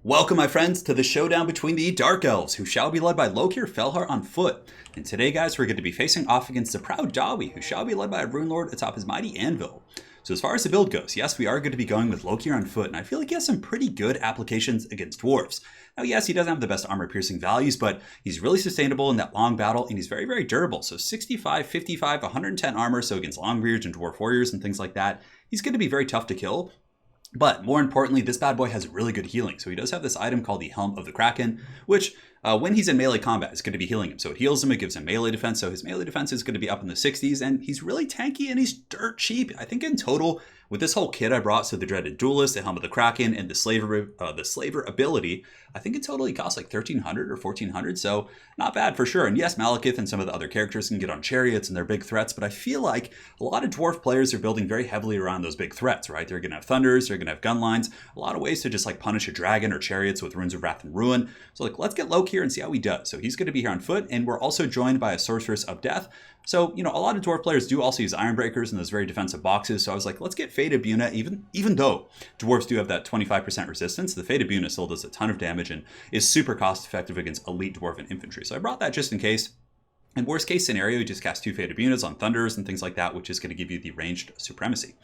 Welcome, my friends, to the showdown between the Dark Elves, who shall be led by LOKHIR on foot. And today, guys, we're going to be facing off against the proud Dawi, who shall be led by a Rune Lord atop his mighty anvil. So as far as the build goes, yes, we are going to be going with LOKHIR on foot, and I feel like he has some pretty good applications against Dwarfs. Now, yes, he doesn't have the best armor-piercing values, but he's really sustainable in that long battle, and he's very, very durable. So 65, 55, 110 armor, so against Longbeards and Dwarf Warriors and things like that, he's going to be very tough to kill. But more importantly, this bad boy has really good healing. So he does have this item called the Helm of the Kraken, which when he's in melee combat is going to be healing him. So it heals him, it gives him melee defense. So his melee defense is going to be up in the 60s, and he's really tanky and he's dirt cheap. I think in total, with this whole kit I brought, so the Dreaded Duelist, the Helm of the Kraken, and the Slaver ability, I think it totally costs like 1,300 or 1,400. So not bad for sure. And yes, Malekith and some of the other characters can get on chariots and they're big threats, but I feel like a lot of dwarf players are building very heavily around those big threats, right? They're going to have thunders, they're going to have gun lines, a lot of ways to just like punish a dragon or chariots with runes of wrath and ruin. So like, let's get LOKHIR and see how he does. So he's going to be here on foot, and we're also joined by a sorceress of death. So, you know, a lot of dwarf players do also use Ironbreakers in those very defensive boxes. So I was like, let's get Fate of Buna, even though dwarves do have that 25% resistance, the Fate of Buna still does a ton of damage and is super cost effective against elite dwarven infantry. So I brought that just in case. In worst case scenario, you just cast 2 Fate of Bunas on Thunders and things like that, which is going to give you the ranged supremacy.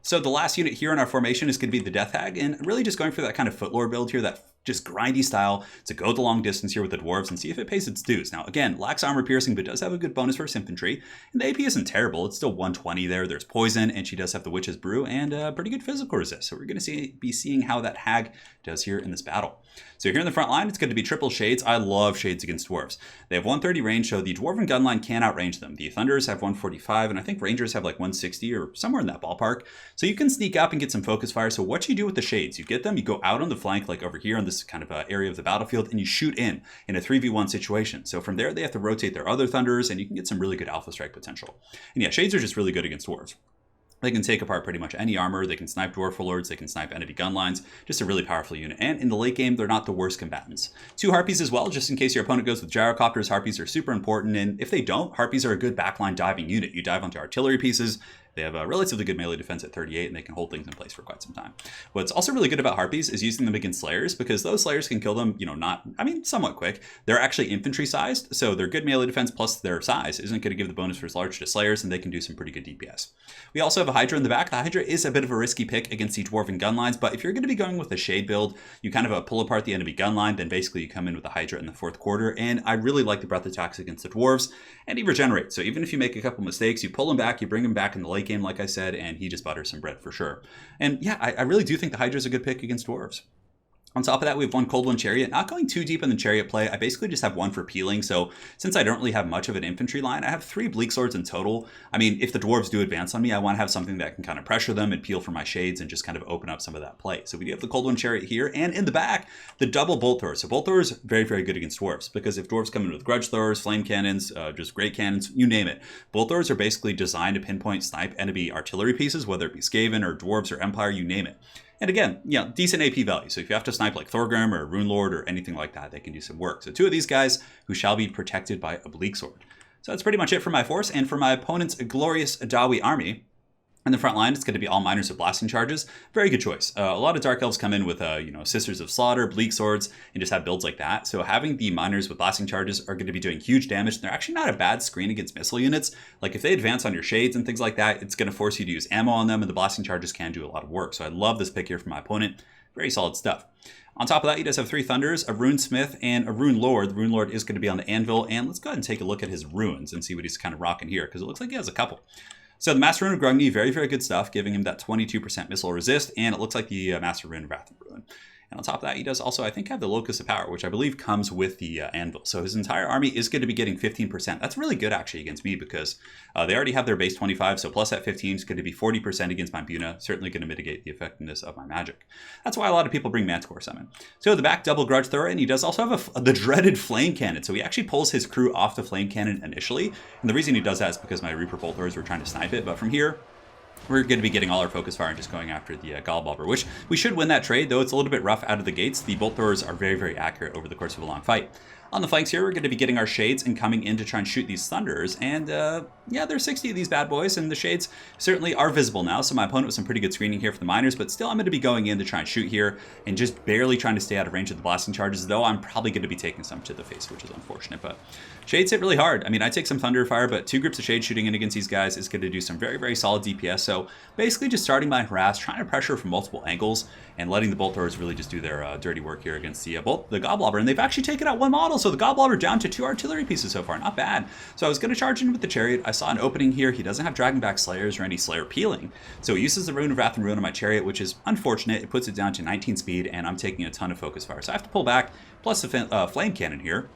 So the last unit here in our formation is going to be the Death Hag, and really just going for that kind of Footlore build here, that just grindy style to go the long distance here with the dwarves and see if it pays its dues. Now, again, lacks armor piercing, but does have a good bonus versus infantry. And the AP isn't terrible. It's still 120 there. There's poison, and she does have the Witch's Brew and pretty good physical resist. So we're going to be seeing how that Hag does here in this battle. So here in the front line, it's going to be triple Shades. I love Shades against dwarves. They have 130 range, so the Dwarven gun line can outrange them. The Thunders have 145, and I think Rangers have like 160 or somewhere in that ballpark. So you can sneak up and get some focus fire. So what you do with the Shades, you get them, you go out on the flank, like over here on this kind of area of the battlefield, and you shoot in a 3v1 situation. So from there, they have to rotate their other Thunders, and you can get some really good alpha strike potential. And yeah, Shades are just really good against dwarves. They can take apart pretty much any armor, they can snipe Dwarf Lords, they can snipe enemy gun lines, just a really powerful unit. And in the late game, they're not the worst combatants. 2 Harpies as well, just in case your opponent goes with Gyrocopters. Harpies are super important, and if they don't, Harpies are a good backline diving unit. You dive onto artillery pieces, they have a relatively good melee defense at 38, and they can hold things in place for quite some time. What's also really good about Harpies is using them against Slayers, because those Slayers can kill them, somewhat quick. They're actually infantry sized, so their good melee defense plus their size isn't going to give the bonus versus large to Slayers, and they can do some pretty good DPS. We also have a HYDRA in the back. The HYDRA is a bit of a risky pick against the Dwarven gun lines, but if you're going to be going with a Shade build, you kind of pull apart the enemy gun line, then basically you come in with the HYDRA in the 4th quarter, and I really like the breath attacks against the Dwarves, and he regenerates. So even if you make a couple mistakes, you pull him back, you bring him back in the late game, like I said, and he just butters some bread for sure. And yeah, I really do think the HYDRA is a good pick against dwarves. On top of that, we have 1 Cold One Chariot. Not going too deep in the Chariot play, I basically just have 1 for peeling. So since I don't really have much of an infantry line, I have 3 Bleak Swords in total. I mean, if the dwarves do advance on me, I want to have something that can kind of pressure them and peel for my Shades and just kind of open up some of that play. So we do have the Cold One Chariot here, and in the back, the double Bolt Throwers. So Bolt Throwers, very, very good against dwarves, because if dwarves come in with Grudge Throwers, Flame Cannons, just Great Cannons, you name it. Bolt Throwers are basically designed to pinpoint snipe enemy artillery pieces, whether it be Skaven or dwarves or Empire, you name it. And again, decent AP value. So if you have to snipe like Thorgrim or Rune Lord or anything like that, they can do some work. So 2 of these guys who shall be protected by a Bleak Sword. So that's pretty much it for my force, and for my opponent's glorious Dawi army. In the front line, it's going to be all Miners with Blasting Charges. Very good choice. A lot of Dark Elves come in with, Sisters of Slaughter, Bleak Swords, and just have builds like that. So having the Miners with Blasting Charges are going to be doing huge damage. They're actually not a bad screen against missile units. Like if they advance on your Shades and things like that, it's going to force you to use ammo on them, and the Blasting Charges can do a lot of work. So I love this pick here from my opponent. Very solid stuff. On top of that, he does have 3 Thunders, a Rune Smith, and a Rune Lord. The Rune Lord is going to be on the anvil, and let's go ahead and take a look at his runes and see what he's kind of rocking here, because it looks like he has a couple. So the Master Rune of Grungni, very, very good stuff, giving him that 22% missile resist, and it looks like the Master Rune of Wrath and Ruin. And on top of that, he does also, I think, have the Locus of Power, which I believe comes with the Anvil. So his entire army is going to be getting 15%. That's really good, actually, against me, because they already have their base 25, so plus that 15 is going to be 40% against my Buna, certainly going to mitigate the effectiveness of my magic. That's why a lot of people bring Manticore Summon. So the back, double Grudge Thrower, and he does also have the dreaded Flame Cannon. So he actually pulls his crew off the Flame Cannon initially, and the reason he does that is because my Reaper Bolt Throwers were trying to snipe it, but from here, we're going to be getting all our focus fire and just going after the Gallbobber, which we should win that trade, though it's a little bit rough out of the gates. The Bolt Throwers are very, very accurate over the course of a long fight. On the flanks here, we're going to be getting our Shades and coming in to try and shoot these Thunders. And yeah, there's 60 of these bad boys, and the Shades certainly are visible now. So my opponent with some pretty good screening here for the Miners, but still I'm going to be going in to try and shoot here and just barely trying to stay out of range of the blasting charges, though I'm probably going to be taking some to the face, which is unfortunate. But Shades hit really hard. I mean, I take some Thunder Fire, but 2 groups of Shades shooting in against these guys is going to do some very, very solid DPS. So basically just starting my harass, trying to pressure from multiple angles, and letting the Bolt Throwers really just do their dirty work here against the Goblobber. And they've actually taken out 1 model, so the Goblobber down to 2 artillery pieces so far. Not bad. So I was going to charge in with the Chariot. I saw an opening here. He doesn't have Dragonback Slayers or any Slayer peeling. So he uses the Rune of Wrath and Ruin on my Chariot, which is unfortunate. It puts it down to 19 speed, and I'm taking a ton of focus fire. So I have to pull back, plus the Flame Cannon here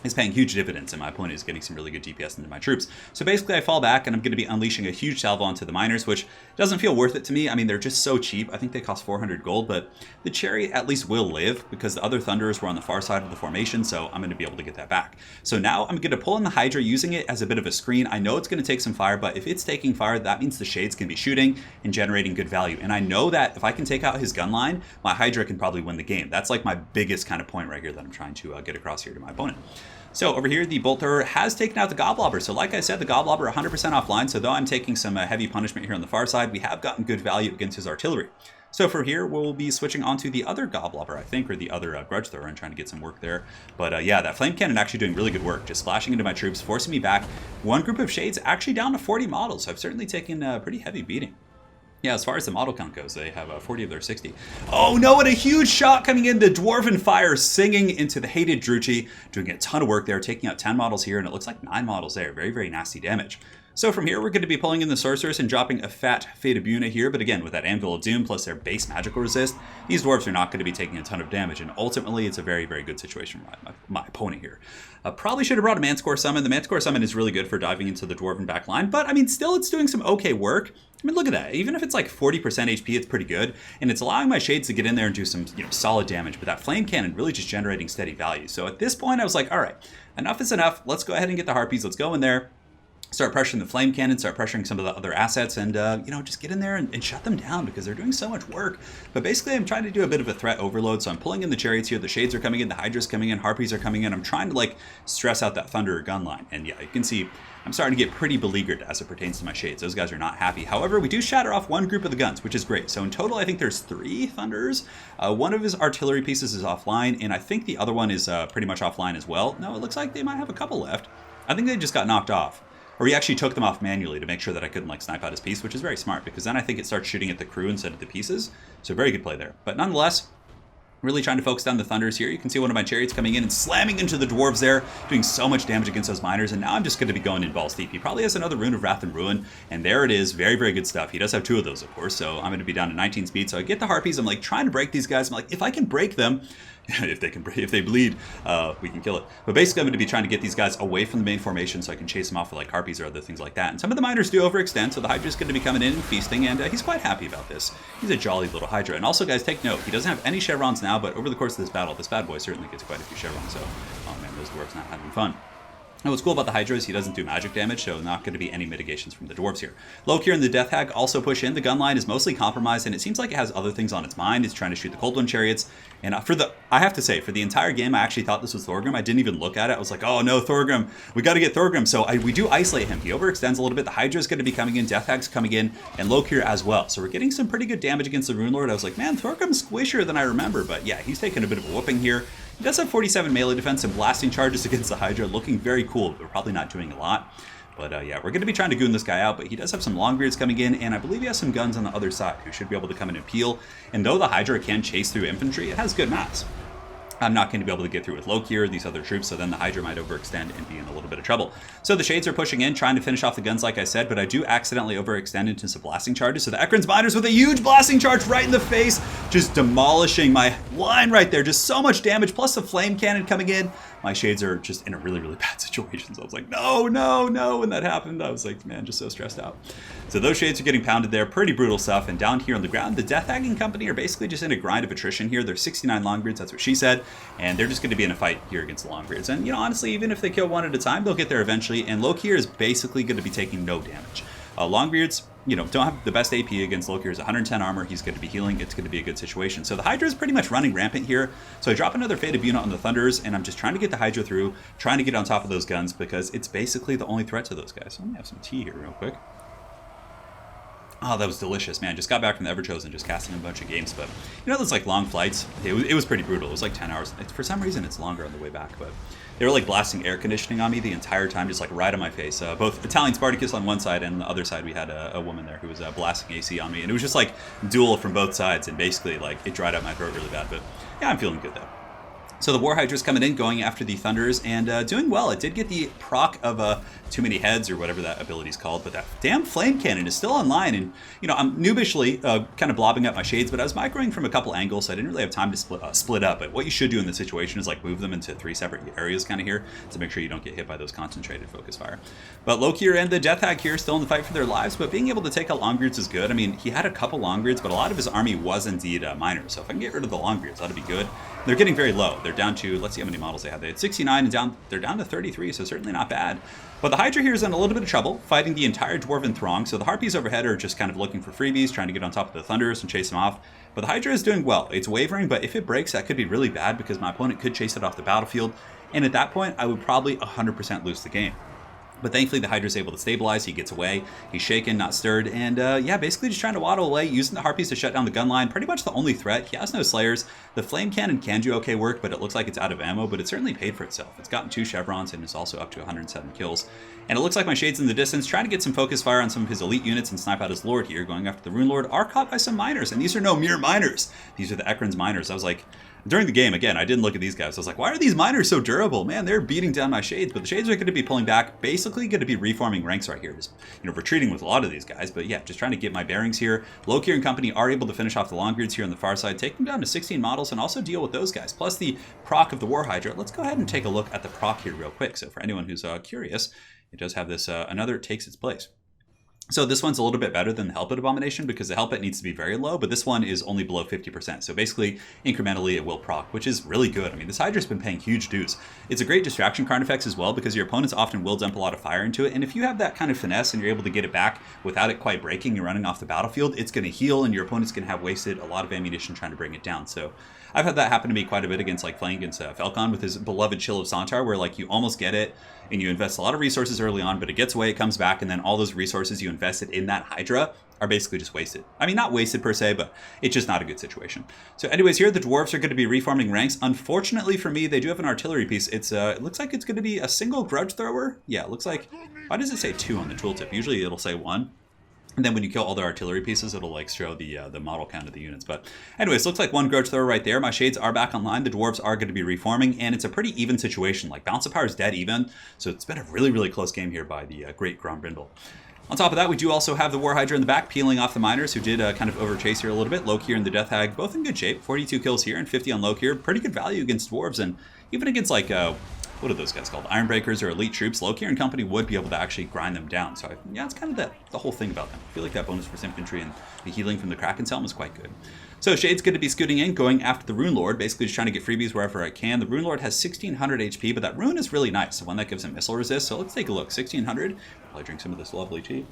is paying huge dividends, and my opponent is getting some really good DPS into my troops. So basically I fall back, and I'm going to be unleashing a huge salvo onto the Miners, which doesn't feel worth it to me. I mean, they're just so cheap. I think they cost 400 gold, but the Chariot at least will live because the other Thunderers were on the far side of the formation, so I'm going to be able to get that back. So now I'm going to pull in the Hydra, using it as a bit of a screen. I know it's going to take some fire, but if it's taking fire, that means the Shades can be shooting and generating good value. And I know that if I can take out his gun line, my Hydra can probably win the game. That's like my biggest kind of point right here that I'm trying to get across here to my opponent. So over here, the Bolt Thrower has taken out the Goblobber. So like I said, the Goblobber 100% offline. So though I'm taking some heavy punishment here on the far side, we have gotten good value against his artillery. So for here, we'll be switching onto the other Goblobber, I think, or the other Grudge Thrower, and trying to get some work there. But yeah, that Flame Cannon actually doing really good work, just splashing into my troops, forcing me back. 1 group of Shades actually down to 40 models. So I've certainly taken a pretty heavy beating. Yeah, as far as the model count goes, they have 40 of their 60. Oh no, and a huge shot coming in. The Dwarven Fire singing into the hated Druchii, doing a ton of work there, taking out 10 models here, and it looks like 9 models there. Very, very nasty damage. So from here, we're going to be pulling in the Sorceress and dropping a fat Fate of Buna here, but again, with that Anvil of Doom plus their base magical resist, these Dwarves are not going to be taking a ton of damage, and ultimately, it's a very, very good situation for my opponent here. Probably should have brought a Manticore Summon. The Manticore Summon is really good for diving into the Dwarven back line, but I mean, still, it's doing some okay work. I mean, look at that. Even if it's like 40% HP, it's pretty good, and it's allowing my Shades to get in there and do some, solid damage, but that Flame Cannon really just generating steady value. So at this point, I was like, all right, enough is enough. Let's go ahead and get the Harpies. Let's go in there. Start pressuring the Flame Cannon, start pressuring some of the other assets, and, just get in there and shut them down because they're doing so much work. But basically, I'm trying to do a bit of a threat overload, so I'm pulling in the Chariots here. The Shades are coming in, the Hydra's coming in, Harpies are coming in. I'm trying to, stress out that Thunderer gun line. And yeah, you can see I'm starting to get pretty beleaguered as it pertains to my Shades. Those guys are not happy. However, we do shatter off 1 group of the guns, which is great. So in total, I think there's 3 Thunderers. 1 of his artillery pieces is offline, and I think the other one is pretty much offline as well. No, it looks like they might have a couple left. I think they just got knocked off. Or he actually took them off manually to make sure that I couldn't snipe out his piece, which is very smart because then I think it starts shooting at the crew instead of the pieces. So very good play there. But nonetheless, really trying to focus down the Thunders here. You can see one of my Chariots coming in and slamming into the Dwarves there, doing so much damage against those Miners, and now I'm just going to be going in balls deep. He probably has another Rune of Wrath and Ruin, and there it is. Very, very good stuff. He does have 2 of those, of course, so I'm going to be down to 19 speed. So I get the Harpies. I'm trying to break these guys. I'm like, if I can break them, if they bleed, we can kill it. But basically, I'm going to be trying to get these guys away from the main formation so I can chase them off with Harpies or other things like that. And some of the Miners do overextend, so the Hydra's going to be coming in and feasting, and he's quite happy about this. He's a jolly little Hydra. And also, guys, take note, he doesn't have any chevrons now, but over the course of this battle, this bad boy certainly gets quite a few chevrons. So, oh man, those Dwarves not having fun. Now, what's cool about the Hydra is he doesn't do magic damage, so not going to be any mitigations from the Dwarves here. LOKHIR and the Death Hag also push in. The gun line is mostly compromised, and it seems like it has other things on its mind. It's trying to shoot the Cold One Chariots. And I have to say, for the entire game, I actually thought this was Thorgrim. I didn't even look at it. I was like, oh no, Thorgrim. We got to get Thorgrim. So we do isolate him. He overextends a little bit. The Hydra's going to be coming in. Death Hag's coming in. And LOKHIR as well. So we're getting some pretty good damage against the Rune Lord. I was like, man, Thorgrim's squishier than I remember. But yeah, he's taking a bit of a whooping here. He does have 47 melee defense and blasting charges against the Hydra, looking very cool, but we're probably not doing a lot. But yeah, we're going to be trying to goon this guy out, but he does have some Longbeards coming in, and I believe he has some guns on the other side who should be able to come in and peel. And though the Hydra can chase through infantry, it has good mass. I'm not going to be able to get through with LOKHIR, these other troops, so then the Hydra might overextend and be in a little bit of trouble. So the Shades are pushing in, trying to finish off the guns like I said, but I do accidentally overextend into some blasting charges. So the Ekron's Miners with a huge blasting charge right in the face, just demolishing my line right there. Just so much damage, plus the Flame Cannon coming in. My Shades are just in a really, really bad situation. So I was like, no, no, no. When that happened, I was like, man, just so stressed out. So those Shades are getting pounded there. Pretty brutal stuff. And down here on the ground, the Death Hag and company are basically just in a grind of attrition here. There's 69 Longbeards, that's what she said. And they're just going to be in a fight here against the Longbeards. And, honestly, even if they kill one at a time, they'll get there eventually. And LOKHIR is basically going to be taking no damage. Longbeards, don't have the best AP against LOKHIR's 110 armor. He's going to be healing. It's going to be a good situation. So the Hydra is pretty much running rampant here. So I drop another Fated Unit on the Thunders, and I'm just trying to get the Hydra through, trying to get on top of those guns because it's basically the only threat to those guys. So let me have some tea here real quick. Oh, that was delicious, man. Just got back from the Everchosen, just casting a bunch of games. But, those, like, long flights, it was pretty brutal. It was, like, 10 hours. For some reason, it's longer on the way back. But they were, like, blasting air conditioning on me the entire time, just, like, right on my face. Both Italian Spartacus on one side, and on the other side, we had a woman there who was blasting AC on me. And it was just, like, duel from both sides. And basically, like, it dried out my throat really bad. But, yeah, I'm feeling good, though. So the War Hydra's coming in, going after the Thunders, and doing well. It did get the proc of too many heads, or whatever that ability's called, but that damn flame cannon is still online, and, I'm noobishly kind of blobbing up my shades, but I was microing from a couple angles, so I didn't really have time to split up. But what you should do in this situation is, like, move them into 3 separate areas kind of here to make sure you don't get hit by those concentrated focus fire. But LOKHIR and the Death Hag here still in the fight for their lives, but being able to take out Longbeards is good. I mean, he had a couple Longbeards, but a lot of his army was indeed minor, so if I can get rid of the Longbeards, that'd be good. They're getting very low. They're down to, let's see how many models they had. They had 69, and they're down to 33, so certainly not bad. But the Hydra here is in a little bit of trouble, fighting the entire Dwarven throng. So the Harpies overhead are just kind of looking for freebies, trying to get on top of the Thunders and chase them off. But the Hydra is doing well. It's wavering, but if it breaks, that could be really bad because my opponent could chase it off the battlefield. And at that point, I would probably 100% lose the game. But thankfully, the Hydra's able to stabilize. He gets away. He's shaken, not stirred. And yeah, basically just trying to waddle away, using the Harpies to shut down the gun line. Pretty much the only threat. He has no Slayers. The Flame Cannon can do okay work, but it looks like it's out of ammo. But it certainly paid for itself. It's gotten 2 chevrons and is also up to 107 kills. And it looks like my Shade's in the distance, trying to get some focus fire on some of his elite units and snipe out his Lord here. Going after the Rune Lord, are caught by some miners. And these are no mere miners. These are the Ekron's miners. I was like, during the game, again, I didn't look at these guys. I was like, why are these miners so durable? Man, they're beating down my Shades. But the Shades are going to be pulling back, basically going to be reforming ranks right here. Just, retreating with a lot of these guys. But yeah, just trying to get my bearings here. LOKHIR and company are able to finish off the Longbeards here on the far side, take them down to 16 models, and also deal with those guys. Plus the proc of the War Hydra. Let's go ahead and take a look at the proc here real quick. So for anyone who's curious, it does have this, another takes its place. So this one's a little bit better than the Helpet Abomination because the Helpet needs to be very low, but this one is only below 50%. So basically, incrementally, it will proc, which is really good. I mean, this Hydra's been paying huge dues. It's a great distraction card effects as well because your opponents often will dump a lot of fire into it. And if you have that kind of finesse and you're able to get it back without it quite breaking and running off the battlefield, it's going to heal and your opponent's going to have wasted a lot of ammunition trying to bring it down. So I've had that happen to me quite a bit against, like, playing against Falcon with his beloved Chill of Sontar, where, like, you almost get it and you invest a lot of resources early on, but it gets away, it comes back, and then all those resources you invested in that Hydra are basically just wasted. I mean, not wasted per se, but it's just not a good situation. So anyways, here the Dwarfs are going to be reforming ranks. Unfortunately for me, they do have an artillery piece. It's it looks like it's going to be a single Grudge Thrower. Yeah, it looks like, why does it say 2 on the tooltip? Usually it'll say 1. And then when you kill all the artillery pieces, it'll, like, show the model count of the units. But anyways, looks like 1 Grudge Thrower right there. My Shades are back online. The Dwarves are going to be reforming, and it's a pretty even situation. Like, Bounce of Power is dead even, so it's been a really, really close game here by the great Grombrindle. On top of that, we do also have the War Hydra in the back, peeling off the miners, who did kind of overchase here a little bit. LOKHIR and the Death Hag, both in good shape. 42 kills here and 50 on LOKHIR. Pretty good value against Dwarves, and even against, like, what are those guys called? Ironbreakers or elite troops. LOKHIR and company would be able to actually grind them down. So yeah, it's kind of the whole thing about them. I feel like that bonus for infantry and the healing from the Kraken's Helm is quite good. So Shade's going to be scooting in, going after the Rune Lord, basically just trying to get freebies wherever I can. The Rune Lord has 1600 HP, but that rune is really nice, the one that gives him missile resist. So let's take a look. 1600. Probably drink some of this lovely tea.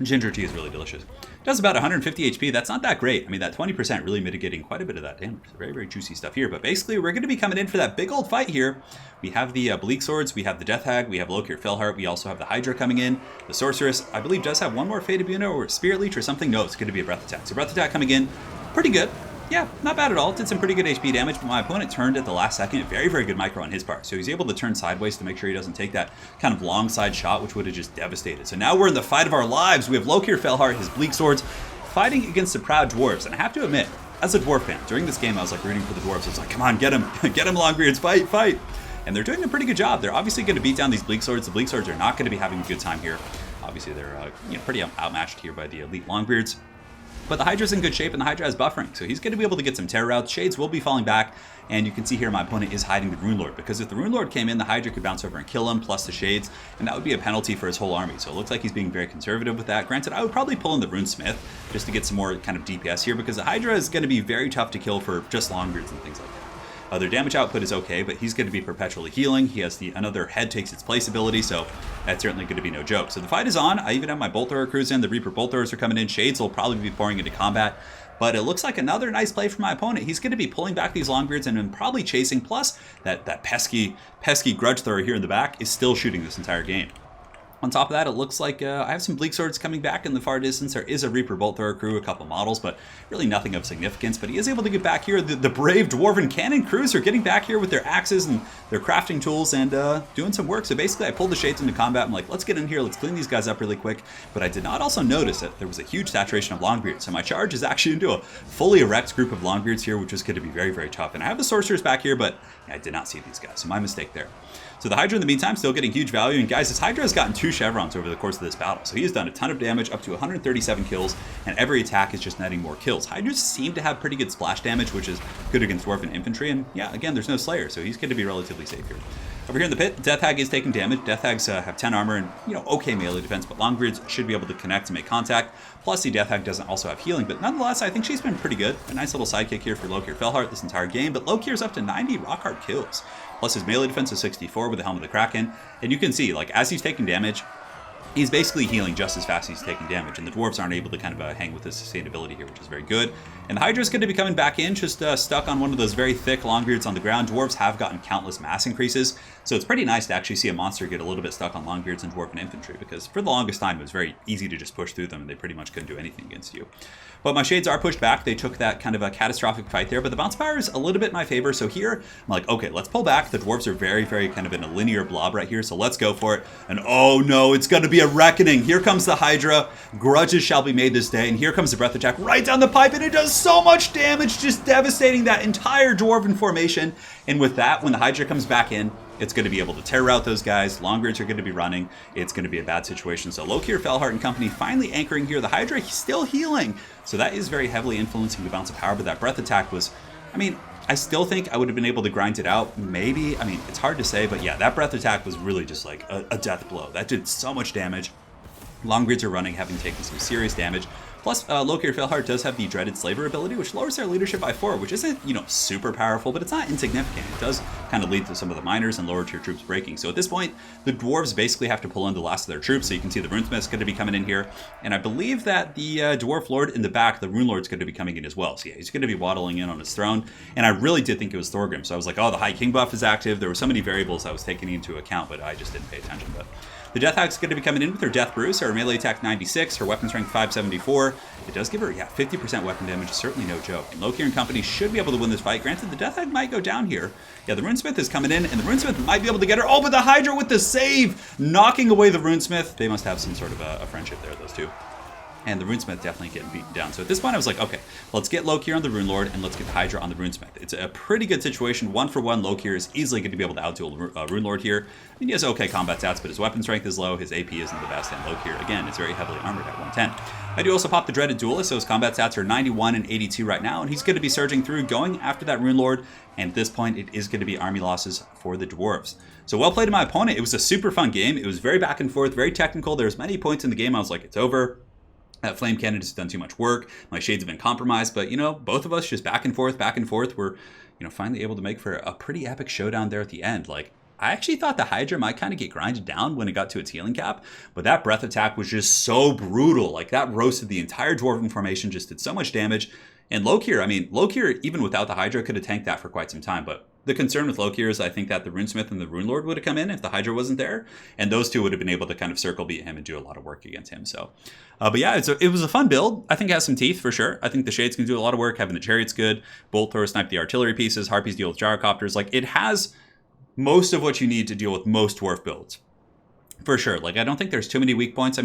Ginger tea is really delicious. Does about 150 HP. That's not that great. I mean, that 20% really mitigating quite a bit of that damage. Very, very juicy stuff here. But basically, we're going to be coming in for that big old fight here. We have the Bleak Swords, we have the Death Hag, we have LOKHIR Felheart, we also have the Hydra coming in. The Sorceress, I believe, does have one more Fated Buna or Spirit Leech or something. No, it's going to be a Breath Attack. So Breath Attack coming in. Pretty good. Yeah, not bad at all. Did some pretty good HP damage, but my opponent turned at the last second. Very, very good micro on his part. So he's able to turn sideways to make sure he doesn't take that kind of long side shot, which would have just devastated. So now we're in the fight of our lives. We have LOKHIR Felheart, his Bleak Swords, fighting against the proud Dwarves. And I have to admit, as a Dwarf fan, during this game I was, like, rooting for the Dwarves. I was like, come on, get him. Get him, Longbeards, fight, fight. And they're doing a pretty good job. They're obviously going to beat down these Bleak Swords. The Bleak Swords are not going to be having a good time here. Obviously, they're pretty outmatched here by the elite Longbeards. But the Hydra's in good shape, and the Hydra has buffering, so he's going to be able to get some terror routes. Shades will be falling back, and you can see here my opponent is hiding the Rune Lord, because if the Rune Lord came in, the Hydra could bounce over and kill him, plus the Shades, and that would be a penalty for his whole army. So it looks like he's being very conservative with that. Granted, I would probably pull in the Rune Smith just to get some more kind of DPS here, because the Hydra is going to be very tough to kill for just Longbeards and things like that. Their damage output is okay, but he's going to be perpetually healing. He has the another head takes its place ability, so that's certainly going to be no joke. So the fight is on. I even have my bolt thrower crews in. The Reaper bolt throwers are coming in. Shades will probably be pouring into combat. But it looks like another nice play for my opponent. He's going to be pulling back these Longbeards and then probably chasing. Plus, that pesky grudge thrower here in the back is still shooting this entire game. On top of that, it looks like I have some Bleak Swords coming back in the far distance. There is a Reaper Bolt Thrower crew, a couple models, but really nothing of significance. But he is able to get back here. The brave Dwarven Cannon crews are getting back here with their axes and their crafting tools and doing some work. So basically, I pulled the Shades into combat. I'm like, let's get in here. Let's clean these guys up really quick. But I did not also notice that there was a huge saturation of Longbeards. So my charge is actually into a fully erect group of Longbeards here, which is going to be very, very tough. And I have the Sorcerers back here, but I did not see these guys. So my mistake there. So the Hydra in the meantime still getting huge value, and guys, this Hydra has gotten 2 chevrons over the course of this battle, so he has done a ton of damage, up to 137 kills, and every attack is just netting more kills. Hydras seem to have pretty good splash damage, which is good against Dwarven infantry, and yeah, again, there's no Slayer, so he's going to be relatively safe here. Over here in the pit, Death Hag is taking damage. Death Hags have 10 armor and, okay melee defense, but Longbeards should be able to connect and make contact. Plus, the Death Hag doesn't also have healing, but nonetheless, I think she's been pretty good. A nice little sidekick here for LOKHIR Felheart this entire game, but LOKHIR's up to 90 rock hard kills. Plus his melee defense is 64 with the Helm of the Kraken. And you can see, like, as he's taking damage, he's basically healing just as fast as he's taking damage, and the Dwarves aren't able to kind of hang with his sustainability here, which is very good. And the Hydra's going to be coming back in, just stuck on one of those very thick Longbeards on the ground. Dwarves have gotten countless mass increases, so it's pretty nice to actually see a monster get a little bit stuck on Longbeards and Dwarven infantry, because for the longest time it was very easy to just push through them, and they pretty much couldn't do anything against you. But my Shades are pushed back. They took that kind of a catastrophic fight there, but the bounce power is a little bit in my favor. So here, I'm like, okay, let's pull back. The Dwarves are very, very kind of in a linear blob right here, so let's go for it. And oh no, it's going to be a reckoning. Here comes the Hydra. Grudges shall be made this day. And here comes the Breath Attack right down the pipe, and it does so much damage, just devastating that entire Dwarven formation. And with that, when the Hydra comes back in, it's going to be able to tear out those guys. Longbeards are going to be running. It's going to be a bad situation. So LOKHIR, Felheart, and company finally anchoring here. The Hydra still healing. So that is very heavily influencing the bounce of power. But that Breath Attack was, I still think I would have been able to grind it out. Maybe. It's hard to say. But yeah, that Breath Attack was really just like a death blow. That did so much damage. Longbeards are running, having taken some serious damage. Plus, LOKHIR Felheart does have the Dreaded Slaver ability, which lowers their leadership by 4, which isn't, super powerful, but it's not insignificant. It does kind of lead to some of the miners and lower tier troops breaking. So at this point, the Dwarves basically have to pull in the last of their troops. So you can see the Runesmith's going to be coming in here. And I believe that the Dwarf Lord in the back, the Rune Lord's going to be coming in as well. So yeah, he's going to be waddling in on his throne. And I really did think it was Thorgrim. So I was like, oh, the High King buff is active. There were so many variables I was taking into account, but I just didn't pay attention. But the Death Hag's going to be coming in with her Death Bruise, her melee attack 96, her weapon strength 574. It does give her, 50% weapon damage, certainly no joke. And LOKHIR and company should be able to win this fight. Granted, the Death Hag might go down here. Yeah, the Runesmith is coming in, and the Runesmith might be able to get her. Oh, but the Hydra with the save, knocking away the Runesmith. They must have some sort of a friendship there, those two. And the Runesmith definitely getting beaten down. So at this point, I was like, okay, let's get LOKHIR on the Rune Lord, and let's get the Hydra on the Runesmith. It's a pretty good situation. 1-for-1, LOKHIR is easily going to be able to outduel Rune Lord here. He has okay combat stats, but his weapon strength is low, his AP isn't the best, and LOKHIR, again, is very heavily armored at 110. I do also pop the Dreaded Duelist, so his combat stats are 91 and 82 right now, and he's going to be surging through, going after that Rune Lord, and at this point, it is going to be army losses for the Dwarves. So well played to my opponent. It was a super fun game. It was very back and forth, very technical. There was many points in the game I was like, it's over. That Flame Cannon has done too much work. My Shades have been compromised, but, both of us just back and forth, we're, finally able to make for a pretty epic showdown there at the end. Like, I actually thought the Hydra might kind of get grinded down when it got to its healing cap, but that Breath Attack was just so brutal. Like, that roasted the entire Dwarven formation, just did so much damage. And LOKHIR, LOKHIR, even without the Hydra, could have tanked that for quite some time, but the concern with LOKHIR is I think that the Runesmith and the Rune Lord would have come in if the Hydra wasn't there, and those two would have been able to kind of circle beat him and do a lot of work against him. So, but yeah, it was a fun build. I think it has some teeth for sure. I think the Shades can do a lot of work. Having the Chariot's good. Bolt Thrower snipe the artillery pieces. Harpies deal with gyrocopters. Like, it has most of what you need to deal with most dwarf builds. For sure. Like, I don't think there's too many weak points.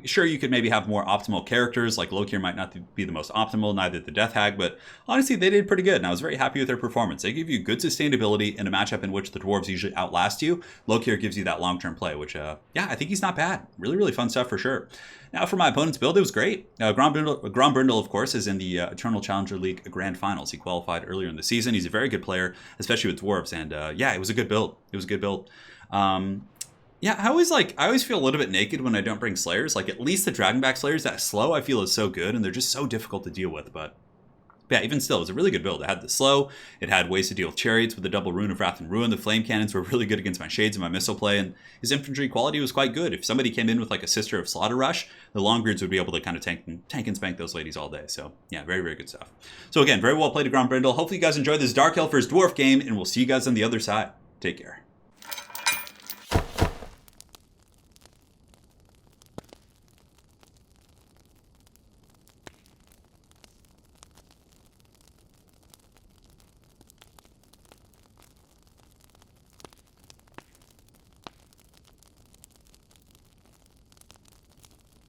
Sure, you could maybe have more optimal characters. Like, LOKHIR might not be the most optimal, neither the Death Hag, but honestly, they did pretty good, and I was very happy with their performance. They give you good sustainability in a matchup in which the Dwarves usually outlast you. LOKHIR gives you that long-term play, which, I think he's not bad. Really, really fun stuff for sure. Now, for my opponent's build, it was great. Grombrindle, of course, is in the Eternal Challenger League Grand Finals. He qualified earlier in the season. He's a very good player, especially with Dwarves, and it was a good build. It was a good build. Yeah, I always feel a little bit naked when I don't bring Slayers. Like, at least the Dragonback Slayers, that slow I feel is so good, and they're just so difficult to deal with. But yeah, even still, it was a really good build. It had the slow, it had ways to deal with chariots with the double Rune of Wrath and Ruin. The flame cannons were really good against my shades and my missile play, and his infantry quality was quite good. If somebody came in with like a Sister of Slaughter Rush, the Longbeards would be able to kind of tank and spank those ladies all day. So yeah, very, very good stuff. So again, very well played to Grombrindle. Hopefully you guys enjoyed this Dark Elf vs. Dwarf game, and we'll see you guys on the other side. Take care.